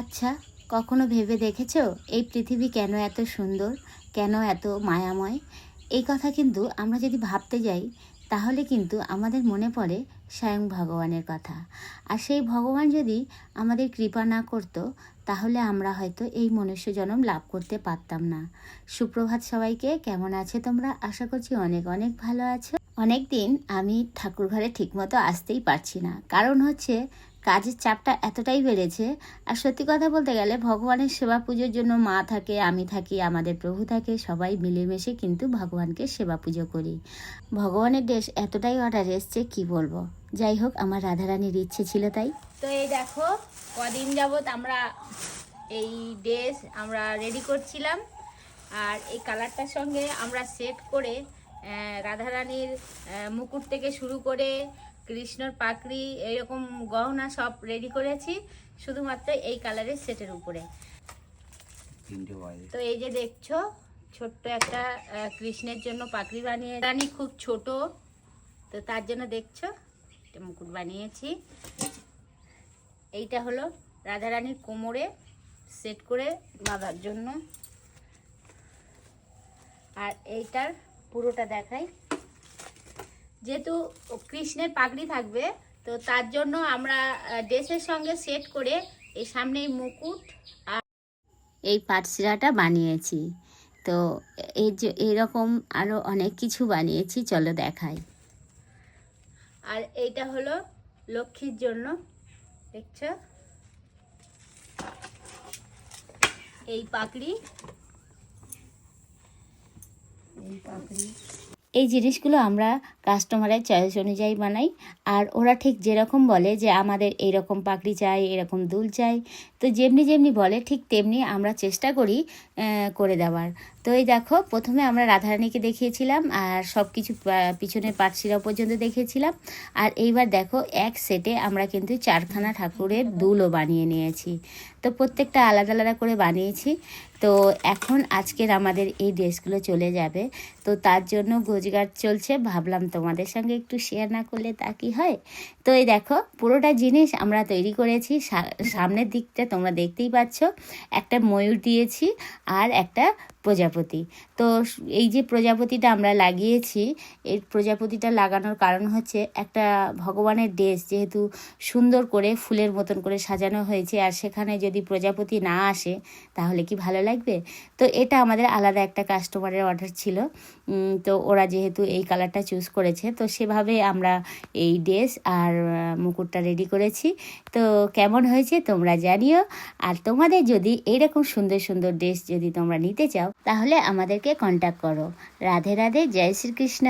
আচ্ছা, কখনো ভেবে দেখেছো এই পৃথিবী কেন এত সুন্দর, কেন এত মায়াময়? এই কথা কিন্তু আমরা যদি ভাবতে যাই তাহলে কিন্তু আমাদের মনে পড়ে স্বয়ং ভগবানের কথা। আর সেই ভগবান যদি আমাদের কৃপা না করতো তাহলে আমরা হয়তো এই মনুষ্য জন্ম লাভ করতে পারতাম না। সুপ্রভাত সবাইকে, কেমন আছে তোমরা? আশা করছি অনেক অনেক ভালো আছো। অনেক দিন আমি ঠাকুর ঘরে ঠিকমতো আসতেই পারছি না, কারণ হচ্ছে কাজের চাপটা এতটাই বেড়েছে। আর সত্যি কথা বলতে গেলে ভগবানের সেবা পুজোর জন্য মা থাকে, আমি থাকি, আমাদের প্রভু থাকে, সবাই মিলেমিশে কিন্তু ভগবানকে সেবা পুজো করি। ভগবানের ড্রেস এতটাই অর্ডার এসছে কি বলবো। যাই হোক, আমার রাধারানীর ইচ্ছে ছিল তাই। তো এই দেখো, কদিন যাবত আমরা এই ড্রেস আমরা রেডি করছিলাম, আর এই কালারটার সঙ্গে আমরা সেট করে রাধারানীর মুকুট থেকে শুরু করে কৃষ্ণর পাকড়ি এরকম গহনা সব রেডি করেছি শুধুমাত্র এই কালারের সেটের উপরে। তো এই যে দেখছো, ছোট্ট একটা কৃষ্ণের জন্য পাকড়ি বানিয়ে, রানী খুব ছোট, তো তার জন্য দেখছো একটা মুকুট বানিয়েছি। এইটা হলো রাধারানীর কোমরে সেট করে বাঁধার জন্য, আর এইটার পুরোটা দেখাই। যেহেতু কৃষ্ণের পাগড়ি থাকবে তো তার জন্য আমরা ড্রেসের সঙ্গে সেট করে এই সামনে মুকুট আর এই পাটসিরাটা বানিয়েছি। তো এই যে এরকম আরও অনেক কিছু বানিয়েছি, চলো দেখাই। আর এইটা হলো লক্ষ্মীর জন্য, দেখছো এই পাগড়ি, এই জিনিসগুলো আমরা কাস্টমারের চয়েস অনুযায়ী বানাই। আর ওরা ঠিক যেরকম বলে যে আমাদের এইরকম পাগড়ি চাই, এরকম দুল চাই, তো যেমনি যেমনি বলে ঠিক তেমনি আমরা চেষ্টা করি করে দেওয়ার। তো এই দেখো, প্রথমে আমরা রাধারানীকে দেখিয়েছিলাম আর সব কিছু পিছনের পাটশিরা পর্যন্ত দেখিয়েছিলাম। আর এইবার দেখো, এক সেটে আমরা কিন্তু 4খানা ঠাকুরের দুলও বানিয়ে নিয়েছি। তো প্রত্যেকটা আলাদা আলাদা করে বানিয়েছি। তো এখন আজকের আমাদের এই ড্রেসগুলো চলে যাবে, তো তার জন্য গোছগাছ চলছে। ভাবলাম তোমাদের সঙ্গে একটু শেয়ার না করলে তা কি হয়। তো এই দেখো, পুরোটা জিনিস আমরা তৈরি করেছি। সামনের দিকটা তোমরা দেখতেই পাচ্ছ, একটা ময়ূর দিয়েছি আর একটা প্রজাপতি। তো এই যে প্রজাপতিটা আমরা লাগিয়েছি, এই প্রজাপতিটা লাগানোর কারণ হচ্ছে একটা ভগবানের ড্রেস যেহেতু সুন্দর করে ফুলের মতন করে সাজানো হয়েছে, আর সেখানে যদি প্রজাপতি না আসে তাহলে কি ভালো লাগবে? তো এটা আমাদের আলাদা একটা কাস্টমারের অর্ডার ছিল। তো ওরা যেহেতু এই কালারটা চুজ করেছে, তো সেভাবে আমরা এই ড্রেস আর মুকুটটা রেডি করেছি। তো কেমন হয়েছে তোমরা জানিও। আর তোমাদের যদি এইরকম সুন্দর সুন্দর ড্রেস যদি তোমরা নিতে চাও তাহলে আমাদেরকে কন্ট্যাক্ট করো। রাধে রাধে, জয় শ্রীকৃষ্ণ।